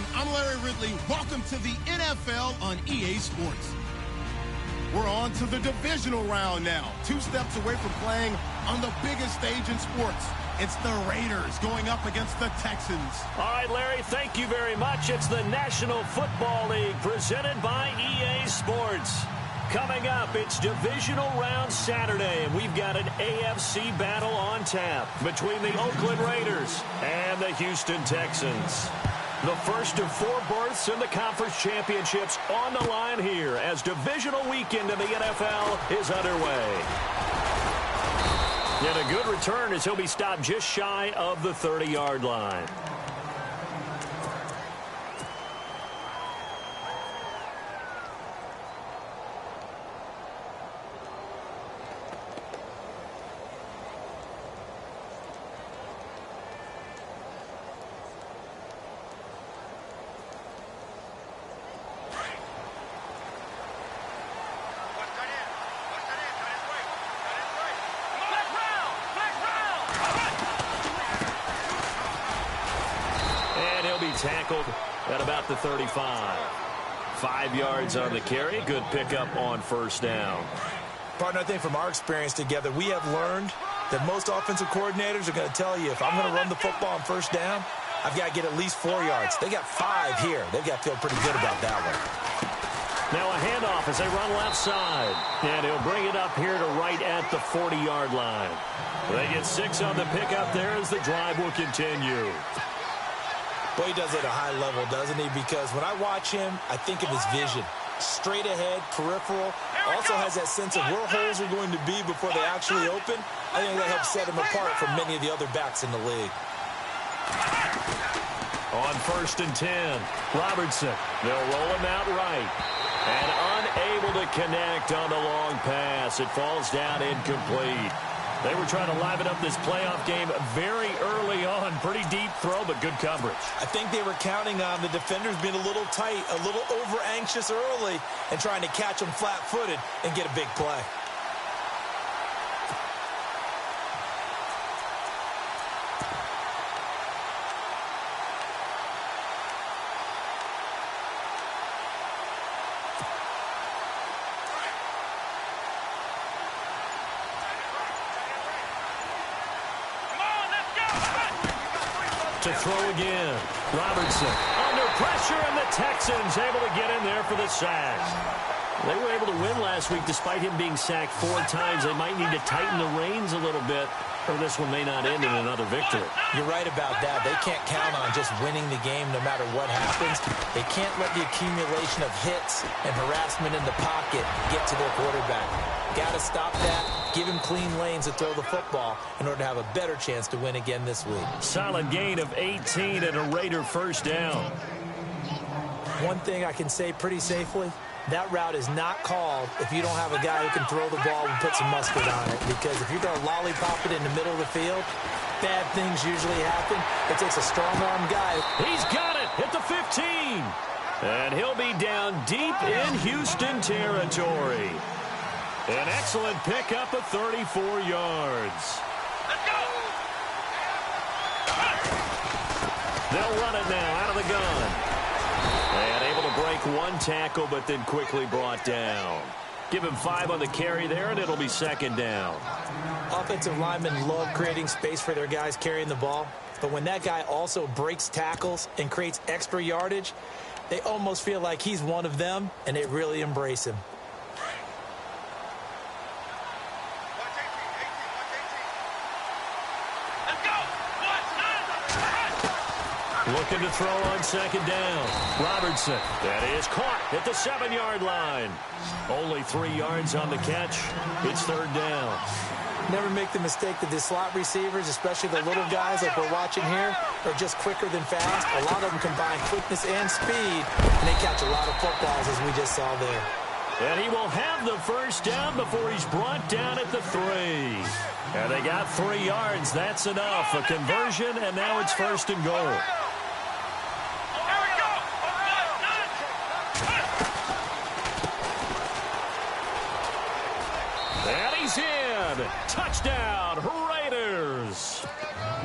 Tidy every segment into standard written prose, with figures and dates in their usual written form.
everyone. I'm Larry Ridley. Welcome to the NFL on EA Sports. We're on to the divisional round now. 2 steps away from playing on the biggest stage in sports. It's the Raiders going up against the Texans. All right, Larry, thank you very much. It's the National Football League presented by EA Sports. Coming up, it's divisional round Saturday, and we've got an AFC battle on tap between the Oakland Raiders and the Houston Texans. The first of 4 berths in the conference championships on the line here as divisional weekend in the NFL is underway. And a good return as he'll be stopped just shy of the 30-yard line. Tackled at about the 35. 5 yards on the carry. Good pickup on first down. Partner, I think from our experience together, we have learned that most offensive coordinators are going to tell you, if I'm going to run the football on first down, I've got to get at least 4 yards. They got 5 here. They've got to feel pretty good about that one. Now a handoff as they run left side. And he'll bring it up here to right at the 40-yard line. They get 6 on the pickup there as the drive will continue. Boy, he does it at a high level, doesn't he? Because when I watch him, I think of his vision. Straight ahead, peripheral. Also has that sense of where holes are going to be before they actually open. I think that helps set him apart from many of the other backs in the league. On 1st and 10, Robertson. They'll roll him out right. And unable to connect on the long pass. It falls down incomplete. They were trying to liven up this playoff game very early on. Pretty deep throw, but good coverage. I think they were counting on the defenders being a little tight, a little over-anxious early, and trying to catch them flat-footed and get a big play. To throw again. Robertson under pressure, and the Texans able to get in there for the sack. They were able to win last week despite him being sacked 4 times. They might need to tighten the reins a little bit, or this one may not end in another victory. You're right about that. They can't count on just winning the game no matter what happens. They can't let the accumulation of hits and harassment in the pocket get to their quarterback. Got to stop that, give him clean lanes to throw the football in order to have a better chance to win again this week. Solid gain of 18 and a Raider first down. One thing I can say pretty safely, that route is not called if you don't have a guy who can throw the ball and put some mustard on it. Because if you're going to lollipop it in the middle of the field, bad things usually happen. It takes a strong-arm guy. He's got it at the 15. And he'll be down deep in Houston territory. An excellent pickup of 34 yards. Let's go! They'll run it now out of the gun. And able to break 1 tackle, but then quickly brought down. Give him 5 on the carry there, and it'll be 2nd down. Offensive linemen love creating space for their guys carrying the ball. But when that guy also breaks tackles and creates extra yardage, they almost feel like he's one of them, and they really embrace him. Looking to throw on 2nd down. Robertson. That is caught at the 7-yard line. Only 3 yards on the catch. It's 3rd down. Never make the mistake that the slot receivers, especially the little guys like we're watching here, are just quicker than fast. A lot of them combine quickness and speed, and they catch a lot of footballs, as we just saw there. And he will have the first down before he's brought down at the 3. And they got 3 yards. That's enough. A conversion, and now it's 1st and goal. And he's in. Touchdown, Raiders.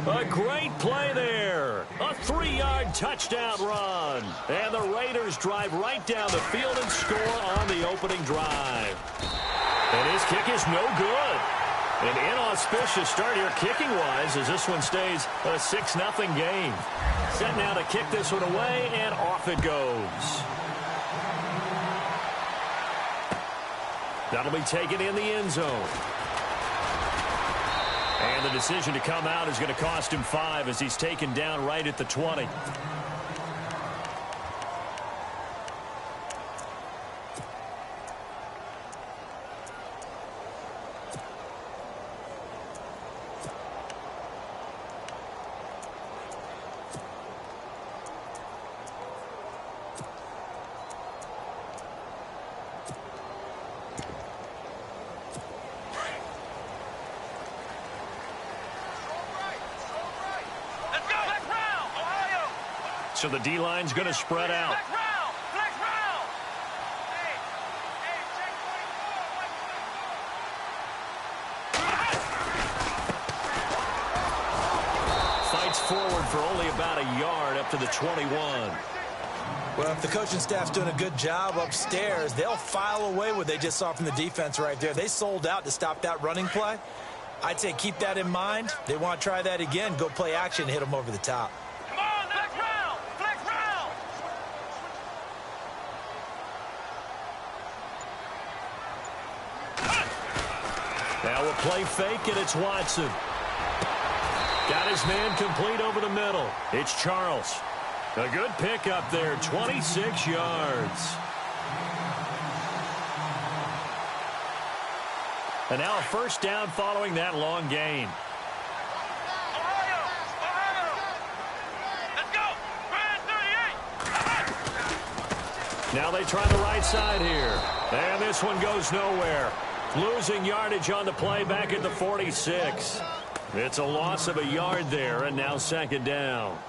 A great play there. A 3-yard touchdown run. And the Raiders drive right down the field and score on the opening drive. And his kick is no good. An inauspicious start here kicking-wise as this one stays a 6-0 game. Set now to kick this one away, and off it goes. That'll be taken in the end zone. And the decision to come out is going to cost him 5 as he's taken down right at the 20. So the D-line's going to spread out. Fights forward for only about a yard up to the 21. Well, if the coaching staff's doing a good job upstairs, they'll file away what they just saw from the defense right there. They sold out to stop that running play. I'd say keep that in mind. They want to try that again. Go play action, hit them over the top. Now a play fake, and it's Watson. Got his man complete over the middle. It's Charles. A good pick up there, 26 yards. And now a first down following that long gain. Now they try the right side here. And this one goes nowhere. Losing yardage on the play back at the 46. It's a loss of a yard there, and now second down.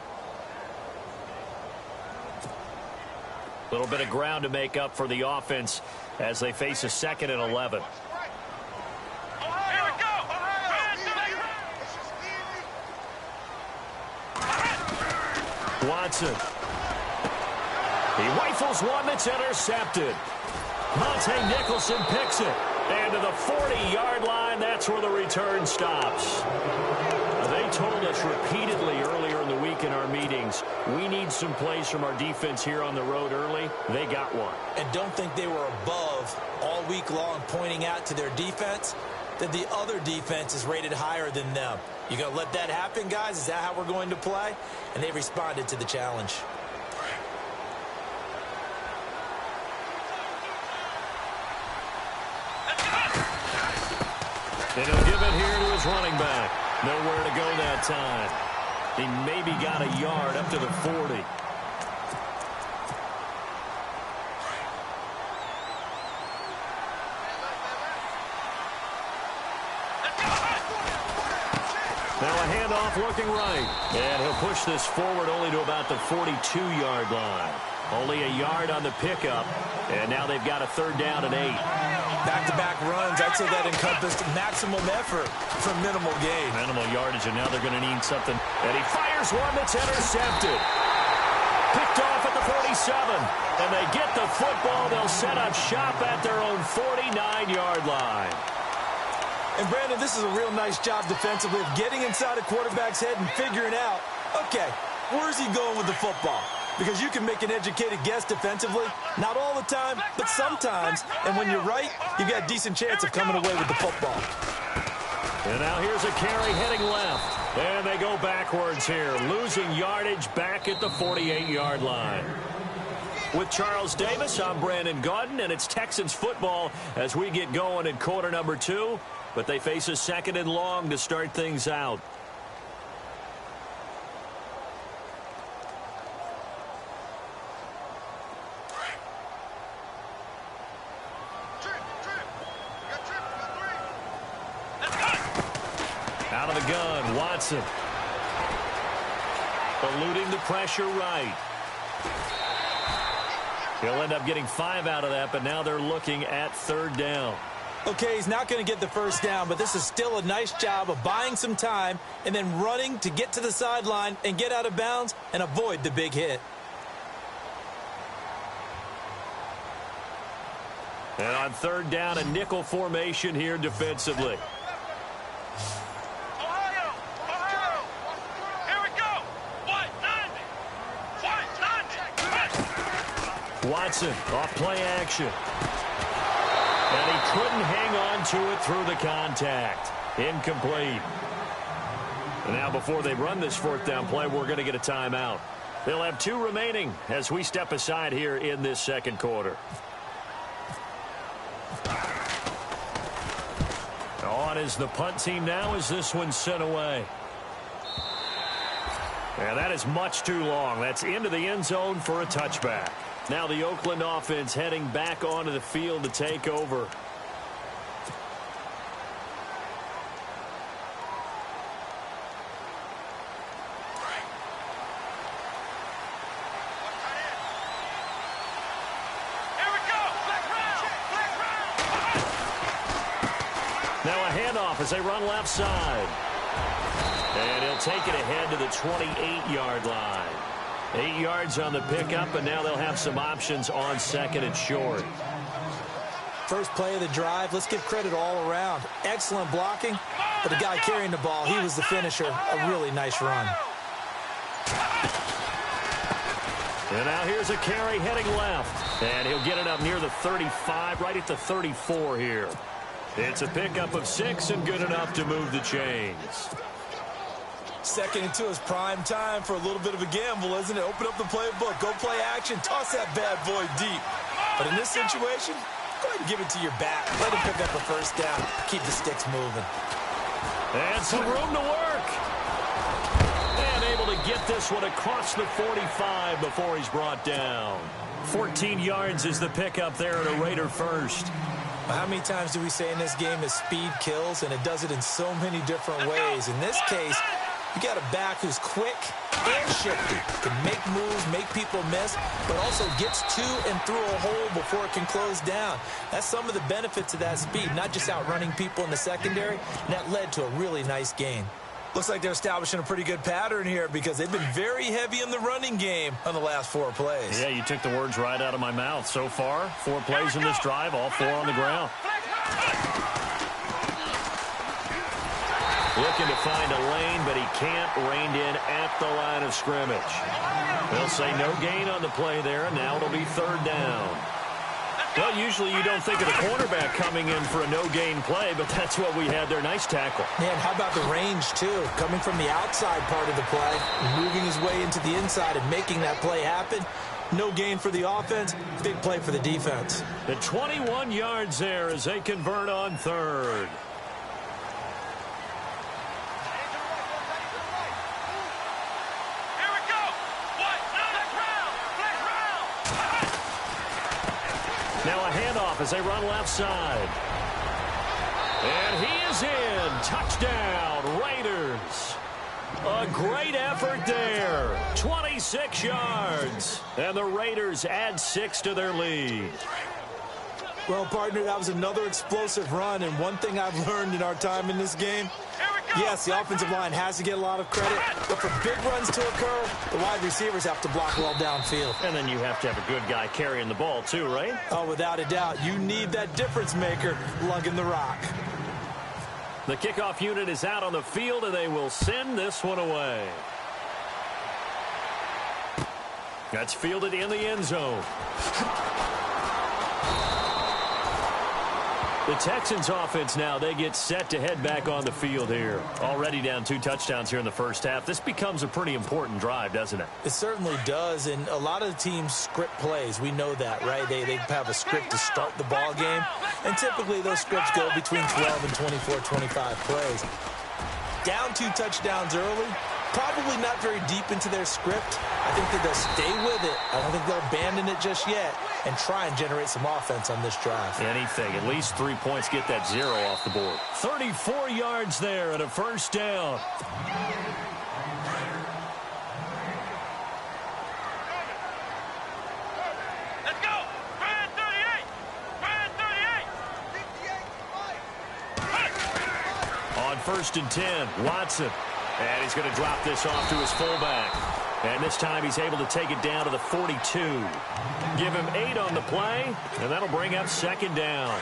A little bit of ground to make up for the offense as they face a 2nd and 11. Watson. He rifles one that's intercepted. Monte Nicholson picks it. And to the 40-yard line, that's where the return stops. They told us repeatedly earlier in the week in our meetings, we need some plays from our defense here on the road early. They got one. And don't think they were above all week long pointing out to their defense that the other defense is rated higher than them. You going to let that happen, guys? Is that how we're going to play? And they responded to the challenge. And he'll give it here to his running back. Nowhere to go that time. He maybe got a yard up to the 40. Now a handoff looking right. And he'll push this forward only to about the 42-yard line. Only a yard on the pickup. And now they've got a 3rd down and 8. Back-to-back runs, I'd say that encompassed maximum effort for minimal gain. Minimal yardage, and now they're going to need something. And he fires one that's intercepted. Picked off at the 47. And they get the football. They'll set up shop at their own 49-yard line. And, Brandon, this is a real nice job defensively of getting inside a quarterback's head and figuring out, okay, where's he going with the football? Because you can make an educated guess defensively. Not all the time, but sometimes. And when you're right, you've got a decent chance of coming away with the football. And now here's a carry heading left. And they go backwards here. Losing yardage back at the 48-yard line. With Charles Davis, I'm Brandon Gaudin, and it's Texans football as we get going in quarter number 2. But they face a 2nd and long to start things out. Out of the gun, Watson. Eluding the pressure right. He'll end up getting 5 out of that, but now they're looking at 3rd down. Okay, he's not going to get the first down, but this is still a nice job of buying some time and then running to get to the sideline and get out of bounds and avoid the big hit. And on third down, a nickel formation here defensively. Watson off play action. And he couldn't hang on to it through the contact. Incomplete. And now before they run this fourth down play, we're going to get a timeout. They'll have 2 remaining as we step aside here in this second quarter. On is the punt team now as this one's sent away. And that is much too long. That's into the end zone for a touchback. Now the Oakland offense heading back onto the field to take over. Now a handoff as they run left side. And he'll take it ahead to the 28-yard line. 8 yards on the pickup, and now they'll have some options on second and short. First play of the drive, let's give credit all around. Excellent blocking, but the guy carrying the ball, he was the finisher. A really nice run. And now here's a carry heading left. And he'll get it up near the 35, right at the 34 here. It's a pickup of 6 and good enough to move the chains. Second and 2 is prime time for a little bit of a gamble, isn't it? Open up the playbook, go play action, toss that bad boy deep. But in this situation, go ahead and give it to your back. Let him pick up a first down. Keep the sticks moving. And some room to work. And able to get this one across the 45 before he's brought down. 14 yards is the pickup there at a Raider first. How many times do we say in this game that speed kills, and it does it in so many different ways? In this case, you got a back who's quick and shifty, can make moves, make people miss, but also gets to and through a hole before it can close down. That's some of the benefits of that speed, not just outrunning people in the secondary, and that led to a really nice gain. Looks like they're establishing a pretty good pattern here because they've been very heavy in the running game on the last 4 plays. Yeah, you took the words right out of my mouth. So far, 4 plays in this drive, all 4 on the ground. Looking to find a lane, but he can't. Reined in at the line of scrimmage. They'll say no gain on the play there, and now it'll be third down. Well, usually you don't think of the cornerback coming in for a no-gain play, but that's what we had there. Nice tackle. Man, how about the range, too? Coming from the outside part of the play, moving his way into the inside and making that play happen. No gain for the offense, big play for the defense. The 21 yards there as they convert on third. Now a handoff as they run left side. And he is in. Touchdown, Raiders. A great effort there. 26 yards. And the Raiders add 6 to their lead. Well, partner, that was another explosive run. And one thing I've learned in our time in this game, yes, the offensive line has to get a lot of credit, but for big runs to occur, the wide receivers have to block well downfield. And then you have to have a good guy carrying the ball too, right? Oh, without a doubt. You need that difference maker lugging the rock. The kickoff unit is out on the field, and they will send this one away. That's fielded in the end zone. The Texans offense now, they get set to head back on the field here. Already down 2 touchdowns here in the first half. This becomes a pretty important drive, doesn't it? It certainly does, and a lot of the teams script plays. We know that, right? They have a script to start the ball game, and typically those scripts go between 12 and 24, 25 plays. Down 2 touchdowns early, probably not very deep into their script. I think that they'll stay with it. I don't think they'll abandon it just yet and try and generate some offense on this drive. Anything. At least 3 points, get that 0 off the board. 34 yards there and a first down. Let's go! Brand 38! Brand 38! 1st and 10. Watson. And he's going to drop this off to his fullback. And this time he's able to take it down to the 42. Give him 8 on the play, and that'll bring up 2nd down.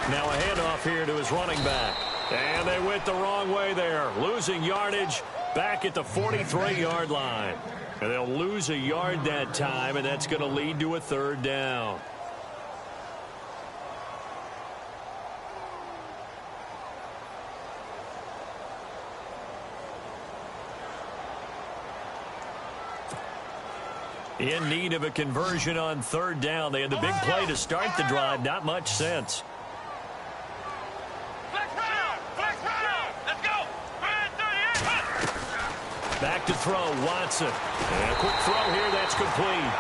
Now a handoff here to his running back. And they went the wrong way there. Losing yardage back at the 43-yard line. And they'll lose a yard that time, and that's going to lead to a 3rd down. In need of a conversion on 3rd down. They had the big play to start the drive. Not much sense. Back to throw, Watson. And a quick throw here, that's complete.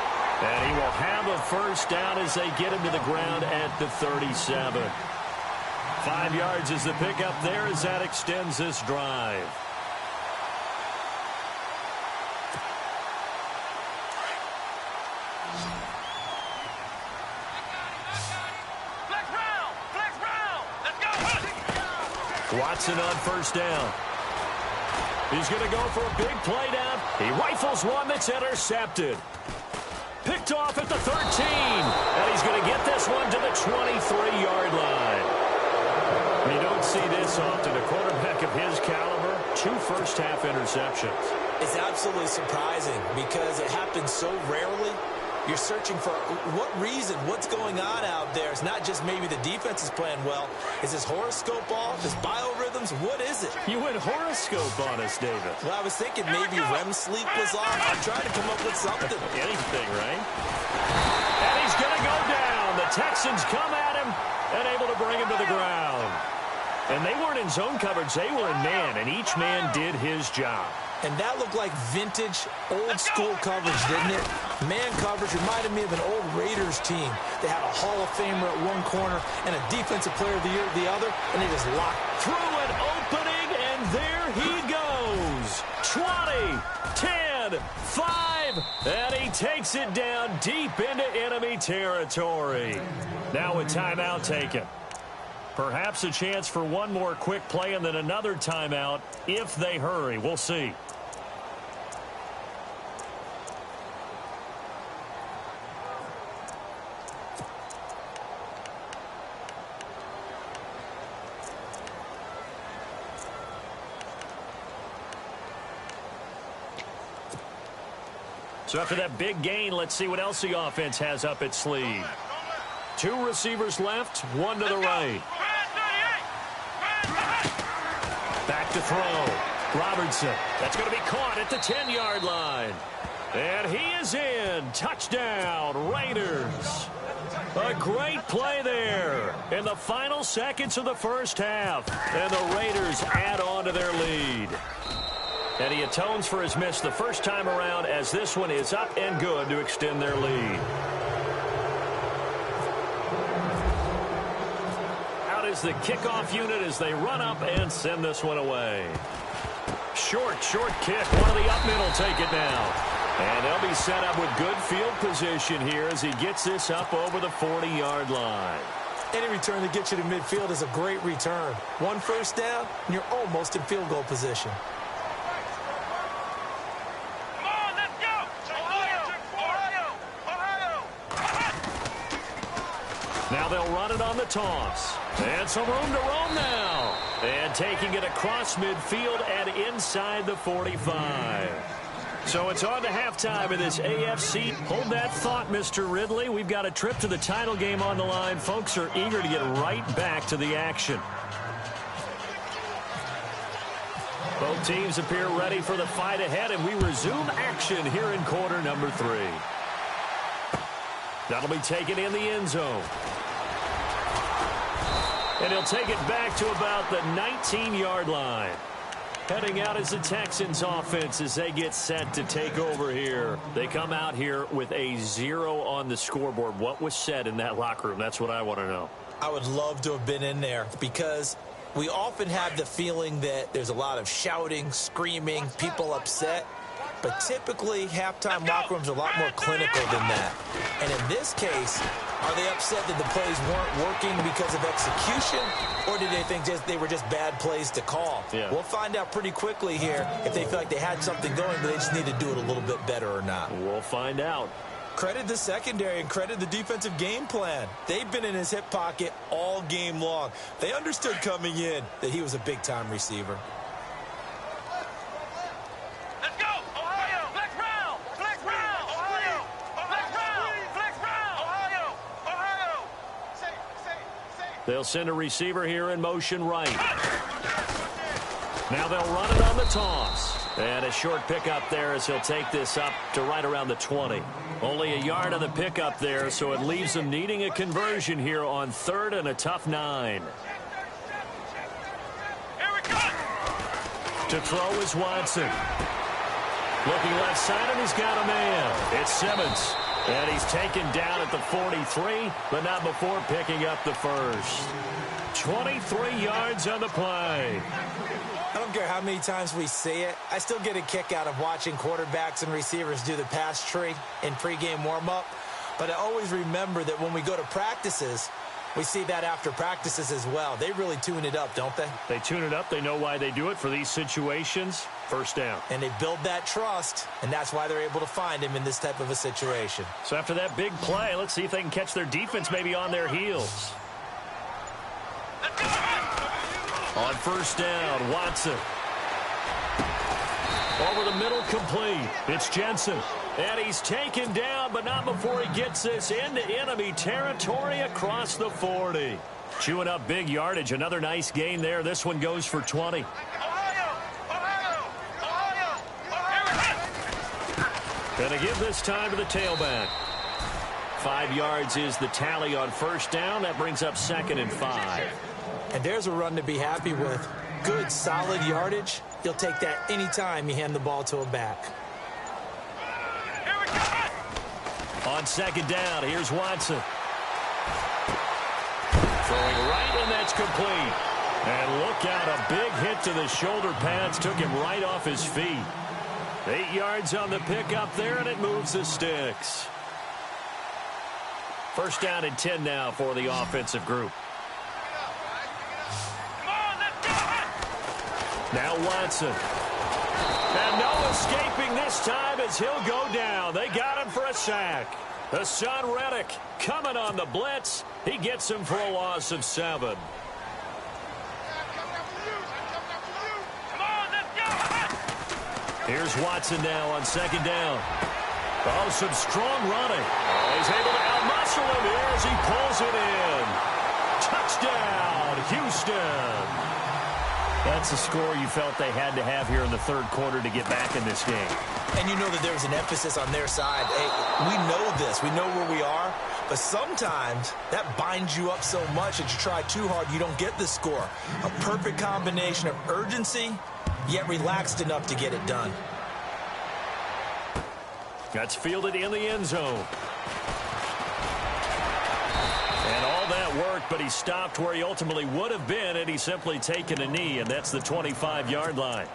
And he will have a 1st down as they get him to the ground at the 37. 5 yards is the pickup there as that extends this drive. Watson on 1st down. He's going to go for a big play down. He rifles one that's intercepted. Picked off at the 13. And he's going to get this one to the 23-yard line. You don't see this often. A quarterback of his caliber, 2 first-half interceptions. It's absolutely surprising because it happens so rarely. You're searching for what reason, what's going on out there. It's not just maybe the defense is playing well. Is his horoscope off? His biorhythms? What is it? You went horoscope on us, David. Well, I was thinking maybe REM sleep was off. I'm trying to come up with something. Anything, right? And he's going to go down. The Texans come at him and able to bring him to the ground. And they weren't in zone coverage. They were in man, and each man did his job. And that looked like vintage, old-school coverage, didn't it? Man coverage reminded me of an old Raiders team. They had a Hall of Famer at one corner and a Defensive Player of the Year at the other, and they just locked through an opening, and there he goes. 20, 10, 5, and he takes it down deep into enemy territory. Now a timeout taken. Perhaps a chance for one more quick play and then another timeout if they hurry. We'll see. So after that big gain, let's see what else the offense has up its sleeve. 2 receivers left, 1 to the right. Back to throw. Robertson. That's going to be caught at the 10-yard line. And he is in. Touchdown, Raiders. A great play there in the final seconds of the first half. And the Raiders add on to their lead. And he atones for his miss the first time around as this one is up and good to extend their lead. Out is the kickoff unit as they run up and send this one away. Short kick. One of the up middle take it now. And they'll be set up with good field position here as he gets this up over the 40-yard line. Any return that gets you to midfield is a great return. 1 first down, and you're almost in field goal position. Now they'll run it on the toss. And some room to roam now. And taking it across midfield and inside the 45. So it's on to halftime in this AFC. Hold that thought, Mr. Ridley. We've got a trip to the title game on the line. Folks are eager to get right back to the action. Both teams appear ready for the fight ahead, and we resume action here in quarter number 3. That'll be taken in the end zone. And he'll take it back to about the 19-yard line. Heading out is the Texans offense as they get set to take over here. They come out here with a 0 on the scoreboard. What was said in that locker room? That's what I want to know. I would love to have been in there because we often have the feeling that there's a lot of shouting, screaming, people upset. But typically, halftime locker rooms are a lot more clinical than that. And in this case, are they upset that the plays weren't working because of execution, or did they think they were just bad plays to call? Yeah. We'll find out pretty quickly here if they feel like they had something going, but they just need to do it a little bit better or not. We'll find out. Credit the secondary and credit the defensive game plan. They've been in his hip pocket all game long. They understood coming in that he was a big-time receiver. Let's go! Ohio! Flex round! Flex round! Ohio! Flex round! Flex round! Ohio! Ohio! They'll send a receiver here in motion right. Now they'll run it on the toss. And a short pickup there as he'll take this up to right around the 20. Only a yard on the pickup there, so it leaves them needing a conversion here on 3rd and a tough 9. Here we go! To throw is Watson. Looking left side, and he's got a man. It's Simmons. And he's taken down at the 43, but not before picking up the first. 23 yards on the play. I don't care how many times we see it. I still get a kick out of watching quarterbacks and receivers do the pass tree in pregame warm-up. But I always remember that when we go to practices, we see that after practices as well. They really tune it up, don't they? They tune it up. They know why they do it for these situations. First down. And they build that trust, and that's why they're able to find him in this type of a situation. So after that big play, let's see if they can catch their defense maybe on their heels. On first down, Watson. Over the middle, complete. It's Jensen. And he's taken down, but not before he gets this into enemy territory across the 40. Chewing up big yardage. Another nice gain there. This one goes for 20. Ohio! Ohio! Ohio! Gonna give this time to the tailback. 5 yards is the tally on first down. That brings up 2nd and 5. And there's a run to be happy with. Good, solid yardage. You'll take that anytime you hand the ball to a back. Here we go! On second down, here's Watson. Throwing right, and that's complete. And look out, a big hit to the shoulder pads. Took him right off his feet. 8 yards on the pickup there, and it moves the sticks. First down and 10 now for the offensive group. Now Watson. And no escaping this time as he'll go down. They got him for a sack. Hassan Reddick coming on the blitz. He gets him for a loss of 7. Here's Watson now on second down. Oh, some strong running. Oh, he's able to outmuscle him here as he pulls it in. Touchdown, Houston. That's a score you felt they had to have here in the third quarter to get back in this game. And you know that there was an emphasis on their side. Hey, we know this. We know where we are. But sometimes that binds you up so much that you try too hard, you don't get the score. A perfect combination of urgency, yet relaxed enough to get it done. That's fielded in the end zone. And all that worked, but he stopped where he ultimately would have been had he simply taken a knee, and that's the 25-yard line.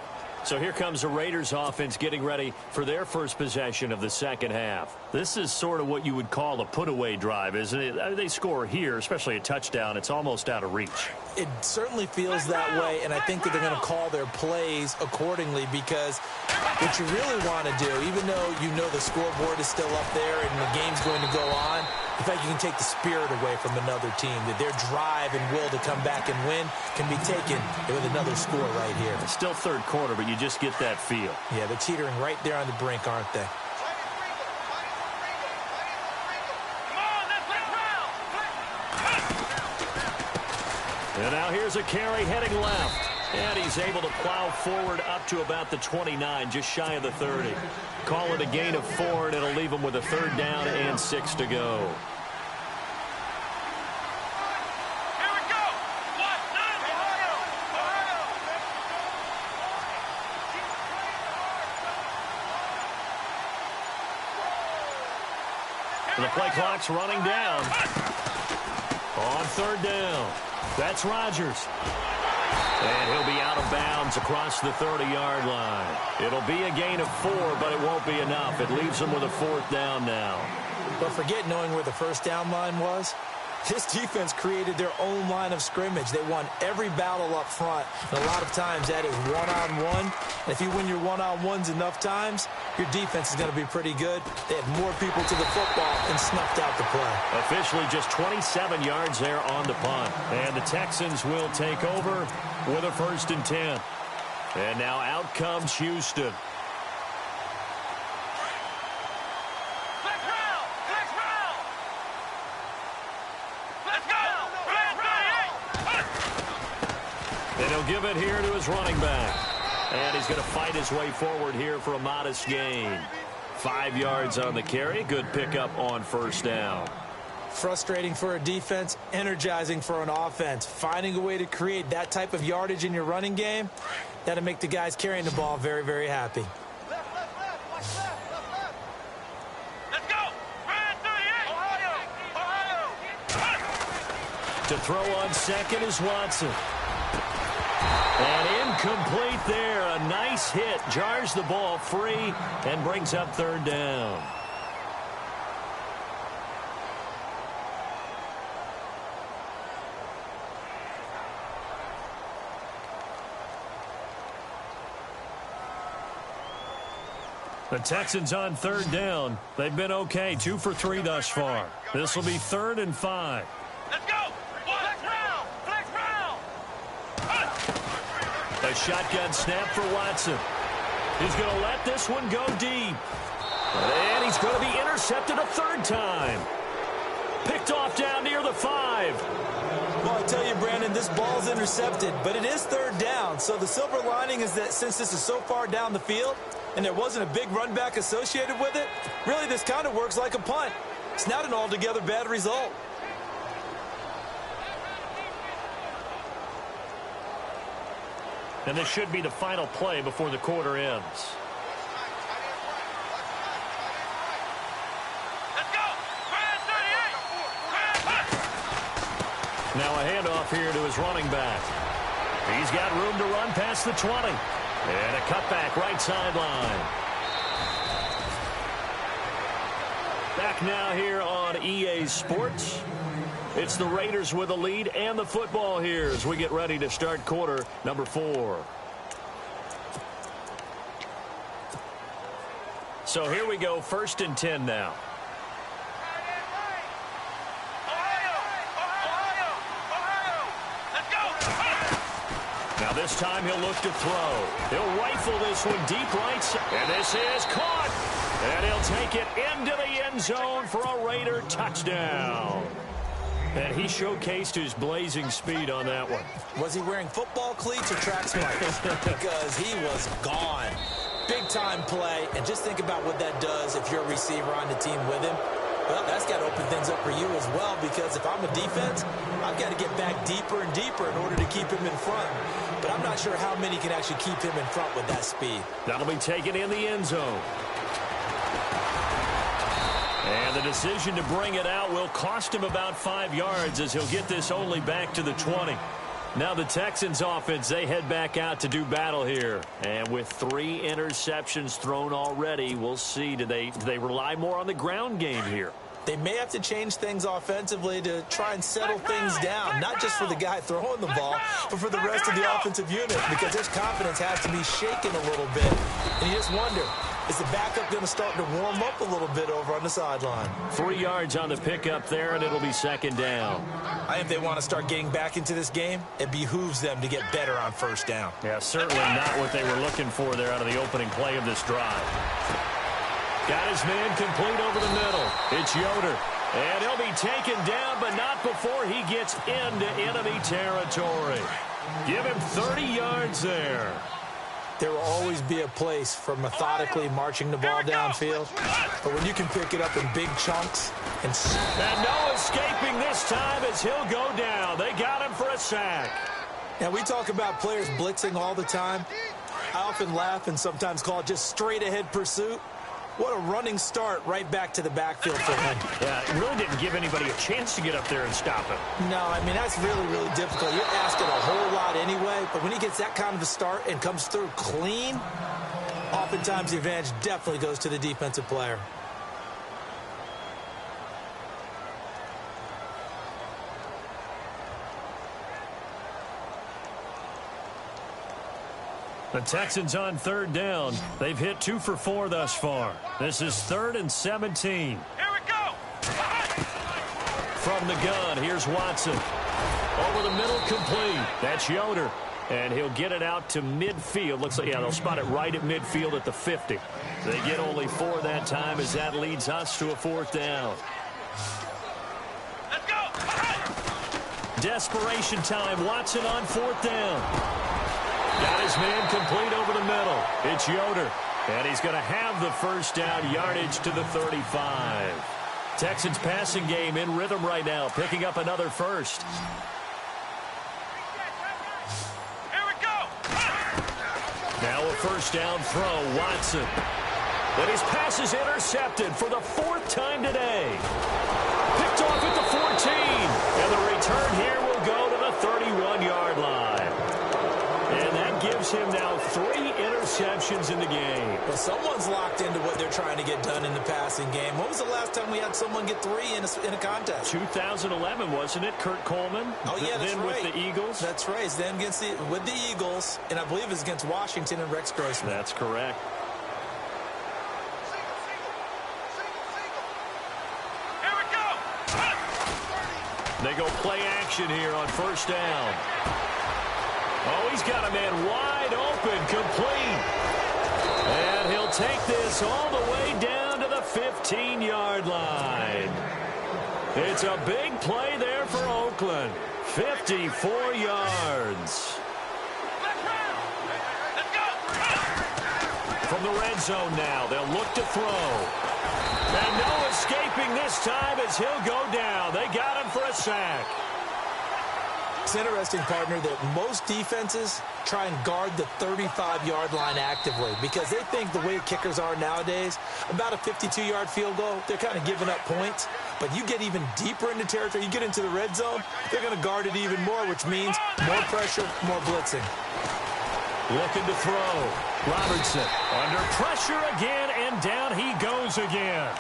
So here comes the Raiders offense getting ready for their first possession of the second half. This is sort of what you would call a put-away drive, isn't it? They score here, especially a touchdown. It's almost out of reach. It certainly feels that way, and I think that they're going to call their plays accordingly because what you really want to do, even though you know the scoreboard is still up there and the game's going to go on, in fact, you can take the spirit away from another team, that their drive and will to come back and win can be taken with another score right here. It's still third quarter, but you just get that feel. Yeah, they're teetering right there on the brink, aren't they? And now here's a carry heading left. And he's able to plow forward up to about the 29, just shy of the 30. Call it a gain of 4, and it'll leave him with a third down and 6 to go. Here we go! Ohio! And the play clock's running down. On third down. That's Rodgers. And he'll be out of bounds across the 30-yard line. It'll be a gain of 4, but it won't be enough. It leaves them with a 4th down now. But forget knowing where the first down line was. This defense created their own line of scrimmage. They won every battle up front. And a lot of times that is one-on-one. And if you win your one-on-ones enough times, your defense is going to be pretty good. They had more people to the football and snuffed out the play. Officially just 27 yards there on the punt. And the Texans will take over with a 1st and 10. And now out comes Houston. And he'll give it here to his running back. And he's going to fight his way forward here for a modest gain. 5 yards on the carry. Good pickup on 1st down. Frustrating for a defense, energizing for an offense. Finding a way to create that type of yardage in your running game, that'll make the guys carrying the ball very, very happy. Let's go! Ohio! To throw on second is Watson. And incomplete there. A nice hit. Jars the ball free and brings up 3rd down. The Texans on 3rd down. They've been okay. 2 for 3 thus far. This will be 3rd and 5. Let's go! Flex round! Flex round! A shotgun snap for Watson. He's going to let this one go deep. And he's going to be intercepted a 3rd time. Picked off down near the 5. Well, I tell you, Brandon, this ball's intercepted, but it is 3rd down. So the silver lining is that since this is so far down the field and there wasn't a big run back associated with it, really this kind of works like a punt. It's not an altogether bad result. And this should be the final play before the quarter ends. Let's go! Grand 38! Now a handoff here to his running back. He's got room to run past the 20. And a cutback right sideline. Back now here on EA Sports. It's the Raiders with a lead and the football here as we get ready to start quarter number 4. So here we go, 1st and 10 now. Now this time he'll look to throw. He'll rifle this one deep right side. And this is caught. And he'll take it into the end zone for a Raider touchdown. And he showcased his blazing speed on that one. Was he wearing football cleats or track spikes? Because he was gone. Big-time play. And just think about what that does if you're a receiver on the team with him. Well, that's got to open things up for you as well, because if I'm a defense, I've got to get back deeper and deeper in order to keep him in front. But I'm not sure how many can actually keep him in front with that speed. That'll be taken in the end zone. And the decision to bring it out will cost him about 5 yards as he'll get this only back to the 20. Now the Texans offense, they head back out to do battle here. And with 3 interceptions thrown already, we'll see. Do they rely more on the ground game here? They may have to change things offensively to try and settle things down, not just for the guy throwing the ball, but for the rest of the offensive unit, because his confidence has to be shaken a little bit. And you just wonder, is the backup going to start to warm up a little bit over on the sideline? 3 yards on the pickup there, and it'll be 2nd down. I think if they want to start getting back into this game, it behooves them to get better on 1st down. Yeah, certainly not what they were looking for there out of the opening play of this drive. Got his man complete over the middle. It's Yoder. And he'll be taken down, but not before he gets into enemy territory. Give him 30 yards there. There will always be a place for methodically marching the ball downfield. But when you can pick it up in big chunks and no escaping this time as he'll go down. They got him for a sack. Now, we talk about players blitzing all the time. I often laugh and sometimes call it just straight-ahead pursuit. What a running start right back to the backfield for him. Yeah, it really didn't give anybody a chance to get up there and stop him. No, I mean, that's really, really difficult. You're asking a whole lot anyway, but when he gets that kind of a start and comes through clean, oftentimes the advantage definitely goes to the defensive player. The Texans on third down. They've hit 2 for 4 thus far. This is 3rd and 17. Here we go. From the gun, here's Watson. Over the middle, complete. That's Yoder. And he'll get it out to midfield. Looks like, yeah, they'll spot it right at midfield at the 50. They get only 4 that time as that leads us to a 4th down. Let's go. Desperation time. Watson on 4th down. Got his man complete over the middle. It's Yoder. And he's going to have the first down, yardage to the 35. Texans passing game in rhythm right now, picking up another first. Here we go. Now a first down throw, Watson. But his pass is intercepted for the 4th time today. Picked off at the 14. And the return here will go to the 31-yard line. And that gives him now 3 interceptions in the game. Well, someone's locked into what they're trying to get done in the passing game. When was the last time we had someone get 3 in a contest? 2011, wasn't it? Kurt Coleman? Oh, yeah, that's then right. with the Eagles? That's right. It's then with the Eagles, and I believe it's against Washington and Rex Grossman. That's correct. Here we go. They go play action here on first down. Oh, he's got a man wide open, complete. And he'll take this all the way down to the 15-yard line. It's a big play there for Oakland. 54 yards. Let's go. From the red zone now, they'll look to throw. And no escaping this time as he'll go down. They got him for a sack. It's interesting, partner, that most defenses try and guard the 35-yard line actively because they think the way kickers are nowadays, about a 52-yard field goal, they're kind of giving up points. But you get even deeper into territory, you get into the red zone, they're going to guard it even more, which means more pressure, more blitzing. Looking to throw. Robertson under pressure again, and down he goes again.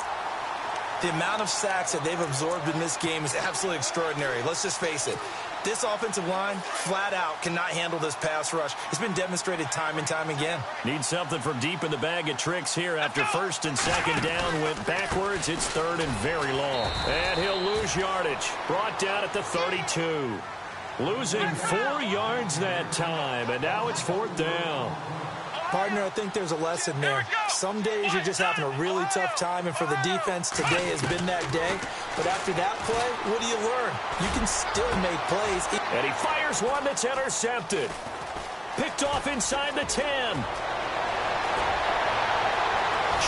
The amount of sacks that they've absorbed in this game is absolutely extraordinary. Let's just face it. This offensive line, flat out, cannot handle this pass rush. It's been demonstrated time and time again. Need something from deep in the bag of tricks here after 1st and 2nd down went backwards. It's 3rd and very long. And he'll lose yardage. Brought down at the 32. Losing 4 yards that time, and now it's 4th down. Partner, I think there's a lesson there. Some days you're just having a really tough time, and for the defense, today has been that day. But after that play, what do you learn? You can still make plays. And he fires one that's intercepted. Picked off inside the 10.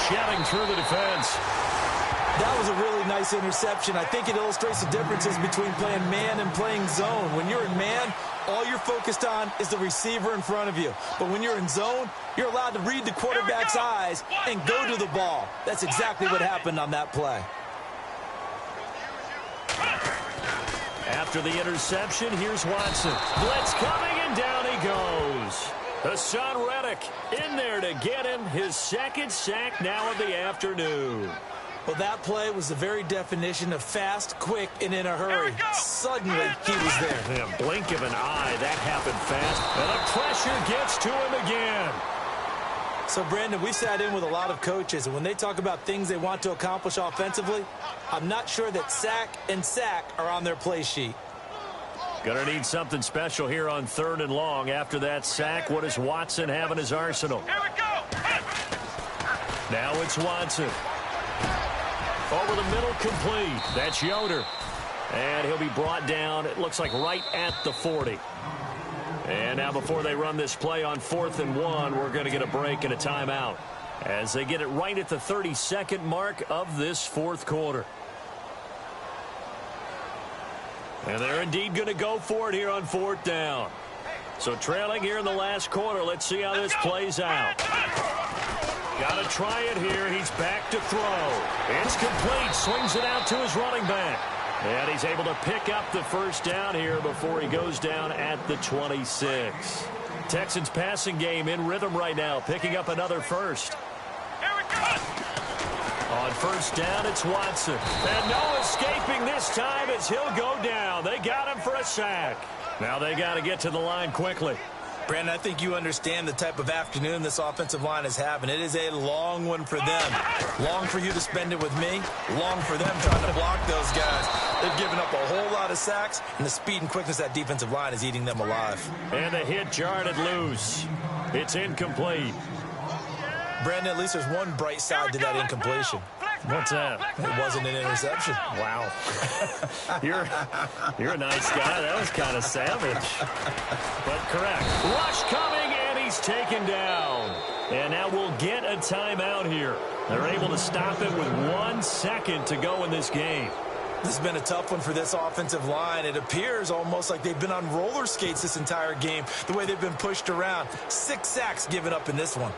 Shedding through the defense. That was a really nice interception. I think it illustrates the differences between playing man and playing zone. When you're in man, all you're focused on is the receiver in front of you. But when you're in zone, you're allowed to read the quarterback's eyes and go to the ball. That's exactly what happened on that play. After the interception, here's Watson. Blitz coming, and down he goes. Hassan Reddick in there to get him his 2nd sack now of the afternoon. Well, that play was the very definition of fast, quick, and in a hurry. Suddenly, he was there. Yeah, blink of an eye, that happened fast. And the pressure gets to him again. So, Brandon, we sat in with a lot of coaches, and when they talk about things they want to accomplish offensively, I'm not sure that sack and sack are on their play sheet. Gonna need something special here on 3rd and long. After that sack, what does Watson have in his arsenal? Here we go. Now it's Watson. Over the middle, complete. That's Yoder. And he'll be brought down, it looks like right at the 40. And now before they run this play on 4th and 1, we're going to get a break and a timeout as they get it right at the 32nd mark of this 4th quarter. And they're indeed going to go for it here on 4th down. So trailing here in the last quarter, let's see how this plays out. Got to try it here. He's back to throw. It's complete. Swings it out to his running back. And he's able to pick up the first down here before he goes down at the 26. Texans passing game in rhythm right now, picking up another first. Here we go. On first down, it's Watson. And no escaping this time as he'll go down. They got him for a sack. Now they got to get to the line quickly. Brandon, I think you understand the type of afternoon this offensive line is having. It is a long one for them. Long for you to spend it with me. Long for them trying to block those guys. They've given up a whole lot of sacks, and the speed and quickness of that defensive line is eating them alive. And the hit jarred it loose. It's incomplete. Brandon, at least there's one bright side to that incompletion. What's that? It wasn't an interception. Wow. You're a nice guy. That was kind of savage. But correct. Rush coming, and he's taken down. And now we'll get a timeout here. They're able to stop it with 1 second to go in this game. This has been a tough one for this offensive line. It appears almost like they've been on roller skates this entire game, the way they've been pushed around. 6 sacks given up in this one.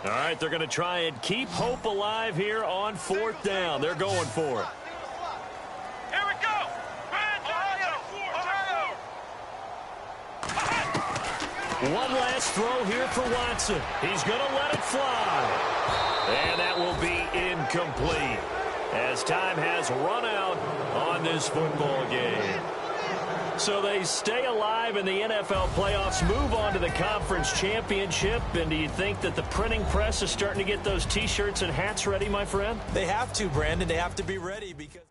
All right, they're going to try and keep hope alive here on 4th down. They're going for it. Here we go. One last throw here for Watson. He's going to let it fly. And that will be incomplete as time has run out on this football game. So they stay alive in the NFL playoffs, move on to the conference championship. And do you think that the printing press is starting to get those T-shirts and hats ready, my friend? They have to, Brandon. They have to be ready because...